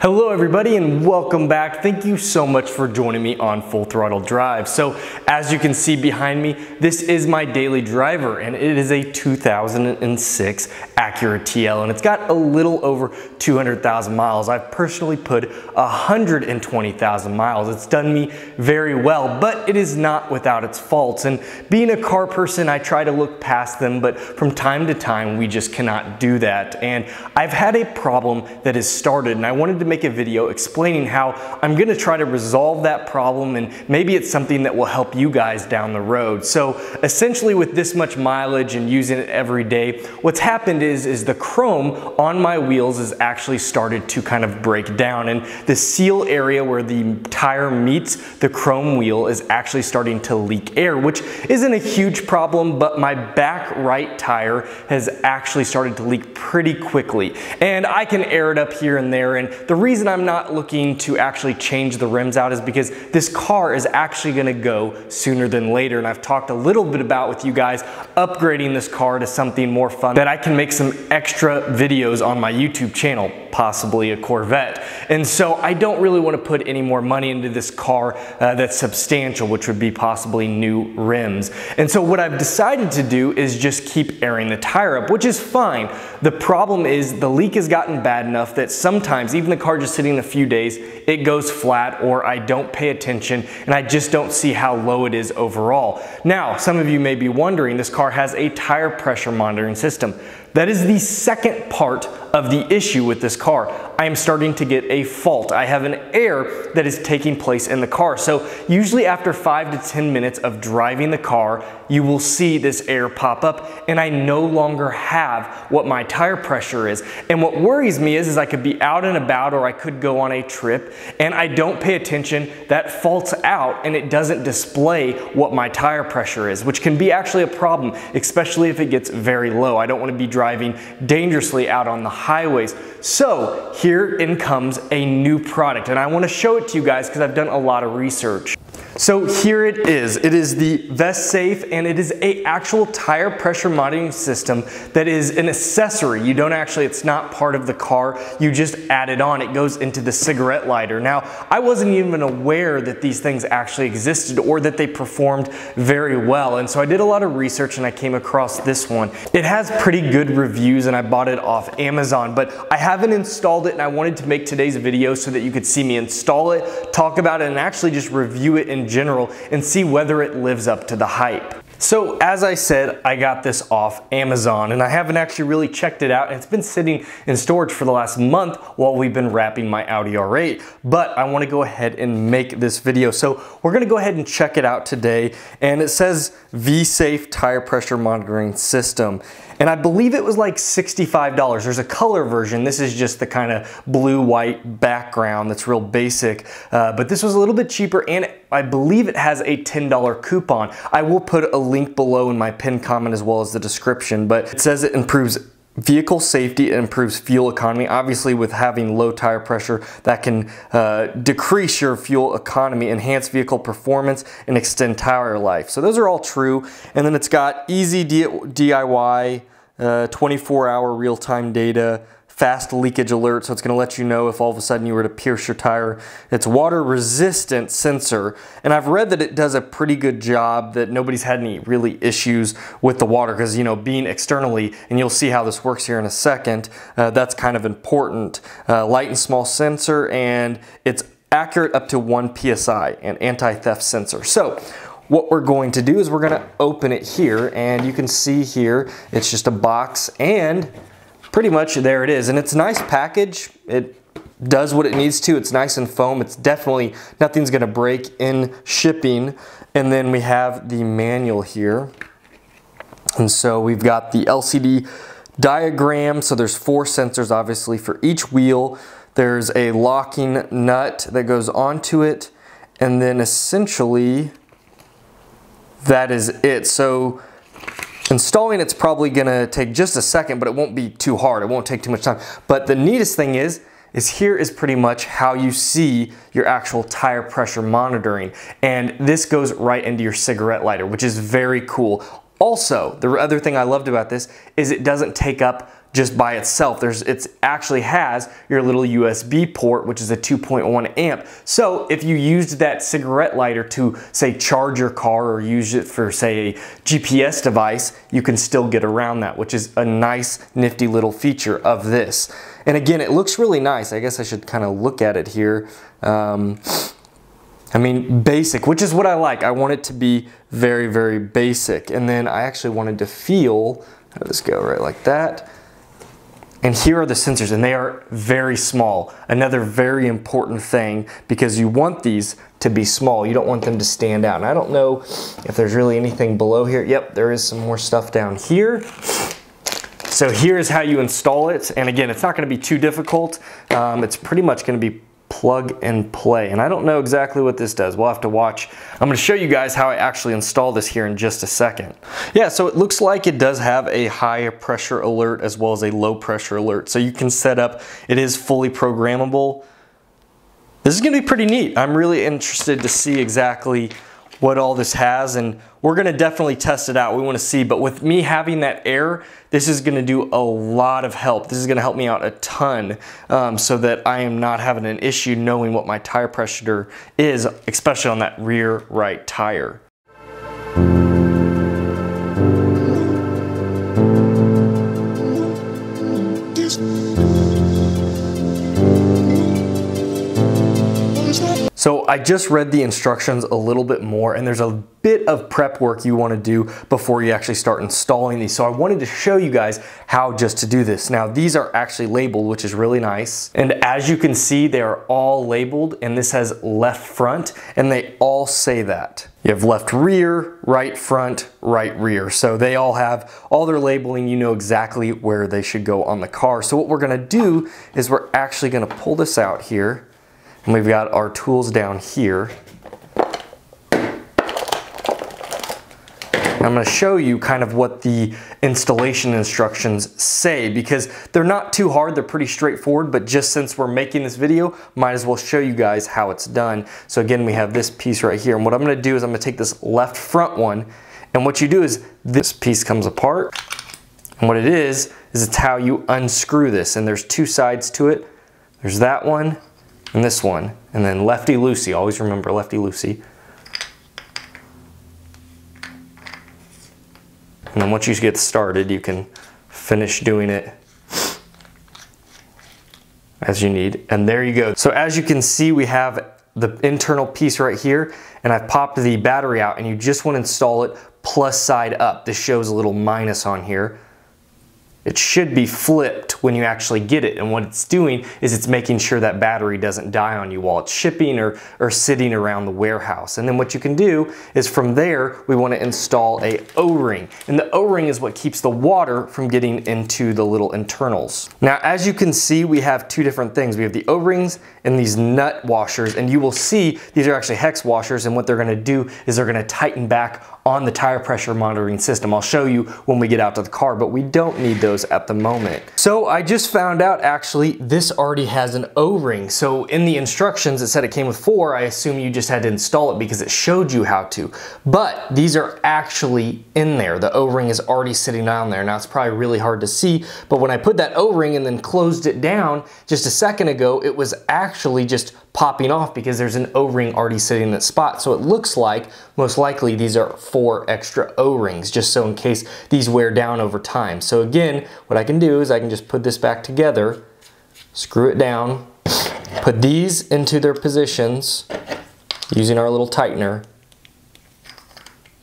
Hello everybody and welcome back. Thank you so much for joining me on Full Throttle Drive. So as you can see behind me, this is my daily driver and it is a 2006 Acura TL and it's got a little over 200,000 miles. I've personally put 120,000 miles. It's done me very well, but it is not without its faults. And being a car person, I try to look past them, but from time to time, we just cannot do that. And I've had a problem that has started and I wanted to make a video explaining how I'm gonna try to resolve that problem, and maybe it's something that will help you guys down the road. So essentially with this much mileage and using it every day, what's happened is the chrome on my wheels has actually started to kind of break down, and the seal area where the tire meets the chrome wheel is actually starting to leak air, which isn't a huge problem, but my back right tire has actually started to leak pretty quickly. And I can air it up here and there, and the reason I'm not looking to actually change the rims out is because this car is actually gonna go sooner than later, and I've talked a little bit about with you guys upgrading this car to something more fun that I can make some extra videos on my YouTube channel, possibly a Corvette. And so I don't really want to put any more money into this car that's substantial, which would be possibly new rims. And so what I've decided to do is just keep airing the tire up, which is fine. The problem is the leak has gotten bad enough that sometimes, even the car just sitting a few days, it goes flat, or I don't pay attention and I just don't see how low it is overall. Now, some of you may be wondering, this car has a tire pressure monitoring system. That is the second part of the issue with this car. I am starting to get a fault. I have an error that is taking place in the car. So usually after 5 to 10 minutes of driving the car, you will see this error pop up and I no longer have what my tire pressure is. And what worries me is I could be out and about, or I could go on a trip and I don't pay attention, that faults out and it doesn't display what my tire pressure is, which can be actually a problem, especially if it gets very low. I don't want to be driving dangerously out on the highways. So here in comes a new product, and I want to show it to you guys because I've done a lot of research. So here it is. It is the VestSafe, and it is an actual tire pressure monitoring system that is an accessory. You don't actually, it's not part of the car. You just add it on. It goes into the cigarette lighter. Now, I wasn't even aware that these things actually existed or that they performed very well. And so I did a lot of research and I came across this one. It has pretty good reviews and I bought it off Amazon, but I haven't installed it, and I wanted to make today's video so that you could see me install it, talk about it, and actually just review it in general and see whether it lives up to the hype. So as I said, I got this off Amazon and I haven't actually really checked it out, and it's been sitting in storage for the last month while we've been wrapping my Audi R8, but I want to go ahead and make this video. So we're going to go ahead and check it out today, and it says VSafe Tire Pressure Monitoring System. And I believe it was like $65. There's a color version. This is just the kind of blue-white background that's real basic. But this was a little bit cheaper, and I believe it has a $10 coupon. I will put a link below in my pinned comment as well as the description, but it says it improves vehicle safety, it improves fuel economy. Obviously with having low tire pressure, that can decrease your fuel economy, enhance vehicle performance, and extend tire life. So those are all true. And then it's got easy DIY, 24-hour real-time data, fast leakage alert, so it's going to let you know if all of a sudden you were to pierce your tire. It's water resistant sensor, and I've read that it does a pretty good job, that nobody's had any really issues with the water, because, you know, being externally, and you'll see how this works here in a second, that's kind of important. Light and small sensor, and it's accurate up to 1 PSI, an anti-theft sensor. So what we're going to do is we're going to open it here, and you can see here it's just a box, and pretty much there it is. And it's a nice package. It does what it needs to. It's nice and foam. It's definitely, nothing's going to break in shipping. And then we have the manual here, and so we've got the LCD diagram. So there's 4 sensors obviously for each wheel. There's a locking nut that goes onto it, and then essentially that is it. So installing it's probably gonna take just a second, but it won't be too hard. It won't take too much time. But the neatest thing is here is pretty much how you see your actual tire pressure monitoring. And this goes right into your cigarette lighter, which is very cool. Also, the other thing I loved about this is it doesn't take up just by itself. It actually has your little USB port, which is a 2.1 amp. So if you used that cigarette lighter to, say, charge your car or use it for, say, a GPS device, you can still get around that, which is a nice, nifty little feature of this. And again, it looks really nice. I guess I should kind of look at it here. I mean, basic, which is what I like. I want it to be very, very basic. And then I actually wanted to feel, how does this go, right like that? And here are the sensors, and they are very small. Another very important thing, because you want these to be small. You don't want them to stand out. And I don't know if there's really anything below here. Yep, there is some more stuff down here. So here's how you install it. And again, it's not gonna be too difficult. It's pretty much gonna be plug and play. And I don't know exactly what this does. We'll have to watch. I'm going to show you guys how I actually install this here in just a second. Yeah, so it looks like it does have a high pressure alert as well as a low pressure alert. So you can set up, it is fully programmable. This is going to be pretty neat. I'm really interested to see exactly what all this has, and we're going to definitely test it out. We want to see, but with me having that air, this is going to do a lot of help. This is going to help me out a ton, so that I am not having an issue knowing what my tire pressure is, especially on that rear right tire. So I just read the instructions a little bit more, and there's a bit of prep work you want to do before you actually start installing these. So I wanted to show you guys how just to do this. Now these are actually labeled, which is really nice. And as you can see, they are all labeled, and this has left front, and they all say that. You have left rear, right front, right rear. So they all have all their labeling. You know exactly where they should go on the car. So what we're gonna do is we're actually gonna pull this out here. And we've got our tools down here. I'm going to show you kind of what the installation instructions say, because they're not too hard, they're pretty straightforward, but just since we're making this video, might as well show you guys how it's done. So again, we have this piece right here, and what I'm going to do is I'm going to take this left front one, and what you do is this piece comes apart, and what it is it's how you unscrew this, and there's two sides to it. There's that one and this one, and then lefty-loosey. Always remember lefty-loosey. And then once you get started, you can finish doing it as you need. And there you go. So as you can see, we have the internal piece right here, and I've popped the battery out, and you just want to install it plus side up. This shows a little minus on here. It should be flipped when you actually get it, and what it's doing is it's making sure that battery doesn't die on you while it's shipping or sitting around the warehouse. And then what you can do is from there, we want to install a O-ring, and the O-ring is what keeps the water from getting into the little internals. Now as you can see, we have two different things. We have the O-rings and these nut washers, and you will see these are actually hex washers, and what they're going to do is they're going to tighten back on the tire pressure monitoring system. I'll show you when we get out to the car, but we don't need those at the moment. So I just found out actually this already has an O-ring. So in the instructions it said it came with 4. I assume you just had to install it because it showed you how to. But these are actually in there. The O-ring is already sitting down there. Now it's probably really hard to see, but when I put that O-ring and then closed it down just a second ago, it was actually just popping off because there's an O-ring already sitting in that spot. So it looks like most likely these are 4 extra O-rings, just so in case these wear down over time. So again, what I can do is I can just put this back together, screw it down, put these into their positions using our little tightener.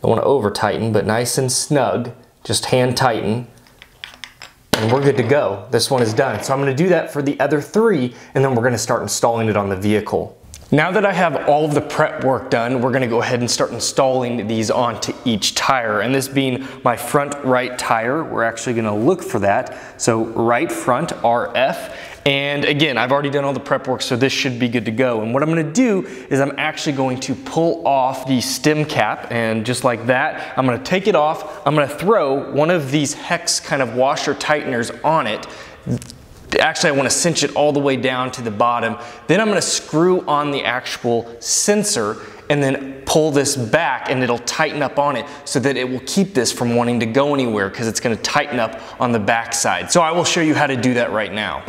Don't want to over tighten, but nice and snug, just hand tighten. And we're good to go. This one is done. So I'm going to do that for the other 3, and then we're going to start installing it on the vehicle. Now that I have all of the prep work done, we're going to go ahead and start installing these onto each tire. And this being my front right tire, we're actually going to look for that. So right front RF. And again, I've already done all the prep work, so this should be good to go. And what I'm going to do is I'm actually going to pull off the stem cap, and just like that, I'm going to take it off. I'm going to throw one of these hex kind of washer tighteners on it. Actually, I want to cinch it all the way down to the bottom. Then I'm going to screw on the actual sensor, and then pull this back and it'll tighten up on it so that it will keep this from wanting to go anywhere because it's going to tighten up on the back side. So I will show you how to do that right now.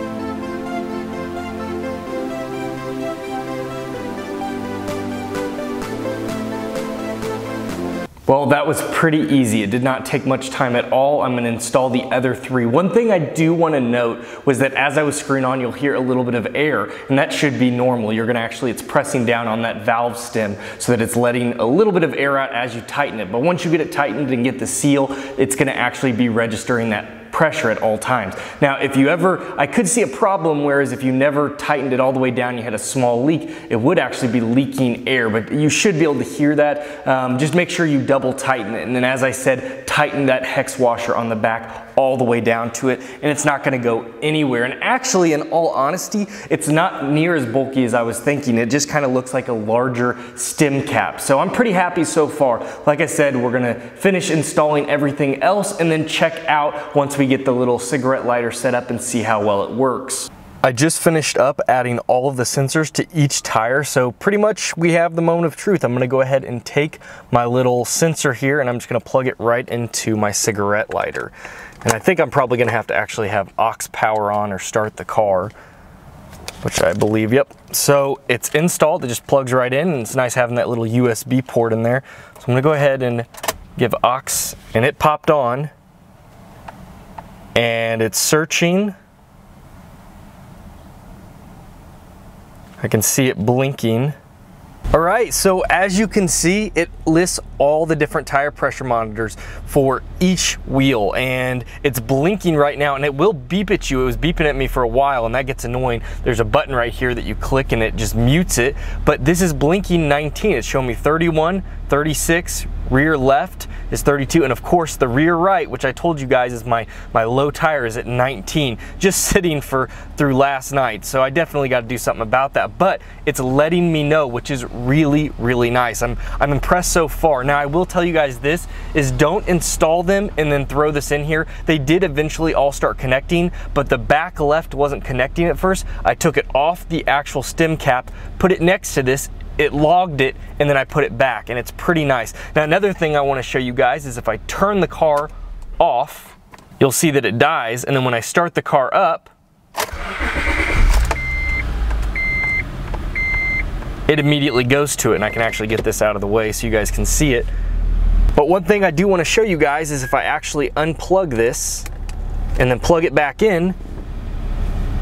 Well, that was pretty easy. It did not take much time at all. I'm gonna install the other three. One thing I do wanna note was that as I was screwing on, you'll hear a little bit of air, and that should be normal. You're gonna it's pressing down on that valve stem so that it's letting a little bit of air out as you tighten it. But once you get it tightened and get the seal, it's gonna actually be registering that pressure at all times. Now, if you I could see a problem, whereas if you never tightened it all the way down, you had a small leak, it would actually be leaking air, but you should be able to hear that. Just make sure you double tighten it. And then, as I said, tighten that hex washer on the back all the way down to it, and it's not gonna go anywhere. And actually, in all honesty, it's not near as bulky as I was thinking. It just kind of looks like a larger stem cap. So I'm pretty happy so far. Like I said, we're gonna finish installing everything else and then check out once we get the little cigarette lighter set up and see how well it works. I just finished up adding all of the sensors to each tire, so pretty much we have the moment of truth. I'm gonna go ahead and take my little sensor here and I'm just gonna plug it right into my cigarette lighter. And I think I'm probably gonna have to actually have aux power on or start the car, which I believe, yep. So it's installed, it just plugs right in, and it's nice having that little USB port in there. So I'm gonna go ahead and give aux, and it popped on, and it's searching. I can see it blinking. All right, so as you can see, it lists all the different tire pressure monitors for each wheel, and it's blinking right now, and it will beep at you. It was beeping at me for a while, and that gets annoying. There's a button right here that you click and it just mutes it, but this is blinking 19. It's showing me 31, 36, rear left is 32, and of course the rear right, which I told you guys is my low tire, is at 19, just sitting through last night. So I definitely got to do something about that, but it's letting me know, which is really, really nice. I'm impressed so far. Now I will tell you guys this, is don't install them and then throw this in here. They did eventually all start connecting, but the back left wasn't connecting at first. I took it off the actual stem cap, put it next to this, it logged it, and then I put it back, and it's pretty nice. Now another thing I want to show you guys is if I turn the car off, you'll see that it dies, and then when I start the car up, it immediately goes to it, and I can actually get this out of the way so you guys can see it. But one thing I do want to show you guys is if I actually unplug this and then plug it back in,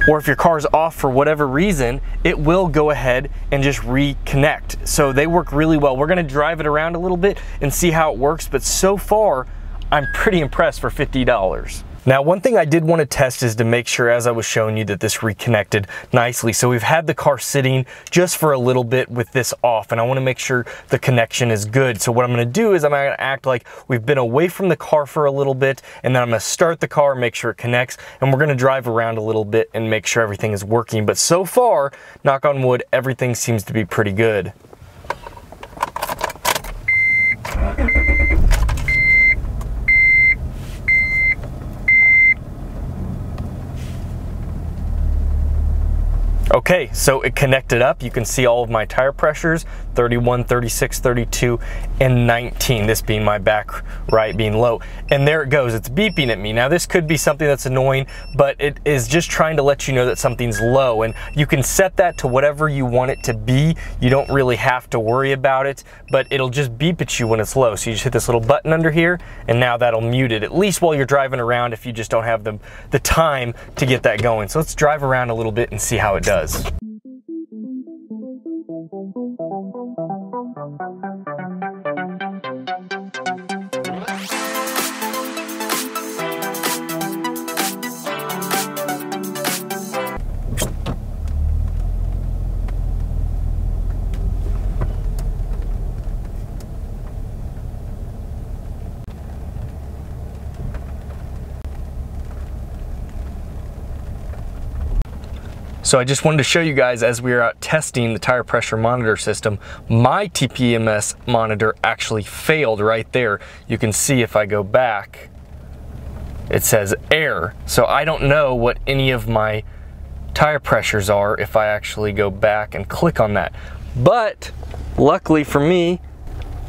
or if your car's off for whatever reason, it will go ahead and just reconnect. So they work really well. We're gonna drive it around a little bit and see how it works, but so far, I'm pretty impressed for $50. Now, one thing I did want to test is to make sure, as I was showing you, that this reconnected nicely. So we've had the car sitting just for a little bit with this off, and I want to make sure the connection is good. So what I'm going to do is I'm going to act like we've been away from the car for a little bit, and then I'm going to start the car, make sure it connects, and we're going to drive around a little bit and make sure everything is working. But so far, knock on wood, everything seems to be pretty good. Okay, so it connected up. You can see all of my tire pressures, 31, 36, 32, and 19, this being my back right being low. And there it goes, it's beeping at me. Now this could be something that's annoying, but it is just trying to let you know that something's low, and you can set that to whatever you want it to be. You don't really have to worry about it, but it'll just beep at you when it's low. So you just hit this little button under here, and now that'll mute it, at least while you're driving around if you just don't have the time to get that going. So let's drive around a little bit and see how it does. So I just wanted to show you guys, as we were out testing the tire pressure monitor system, my TPMS monitor actually failed right there. You can see if I go back, it says error. So I don't know what any of my tire pressures are if I actually go back and click on that. But Luckily for me,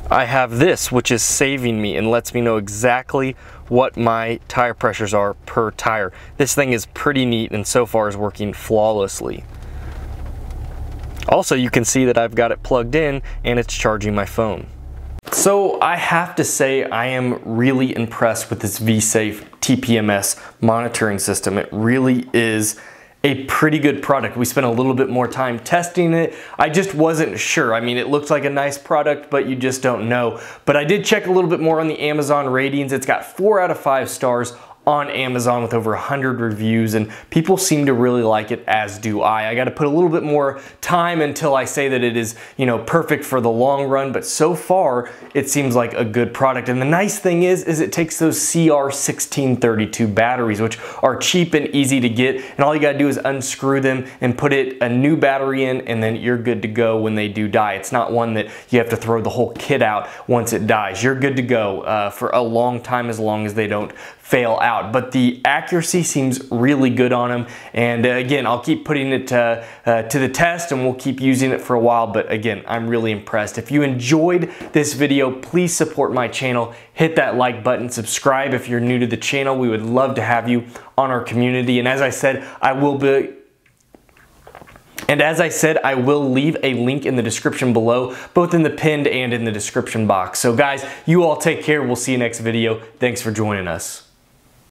I have this, which is saving me and lets me know exactly what my tire pressures are per tire. This thing is pretty neat and so far is working flawlessly. Also, you can see that I've got it plugged in and it's charging my phone. So I have to say I am really impressed with this V-Safe TPMS monitoring system. It really is a pretty good product. We spent a little bit more time testing it. I just wasn't sure. I mean, it looks like a nice product, but you just don't know. But I did check a little bit more on the Amazon ratings. It's got 4 out of 5 stars on Amazon with over 100 reviews, and people seem to really like it, as do I. I got to put a little bit more time until I say that it is, you know, perfect for the long run, but so far it seems like a good product. And the nice thing is it takes those CR1632 batteries, which are cheap and easy to get, and all you got to do is unscrew them and put a new battery in, and then you're good to go when they do die. It's not one that you have to throw the whole kit out once it dies. You're good to go for a long time, as long as they don't fail out. But the accuracy seems really good on them, and again, I'll keep putting it to the test, and we'll keep using it for a while. But again, I'm really impressed. If you enjoyed this video, please support my channel. Hit that like button, subscribe if you're new to the channel. We would love to have you on our community. And as I said, I will leave a link in the description below, both in the pinned and in the description box. So guys, you all take care. We'll see you next video. Thanks for joining us.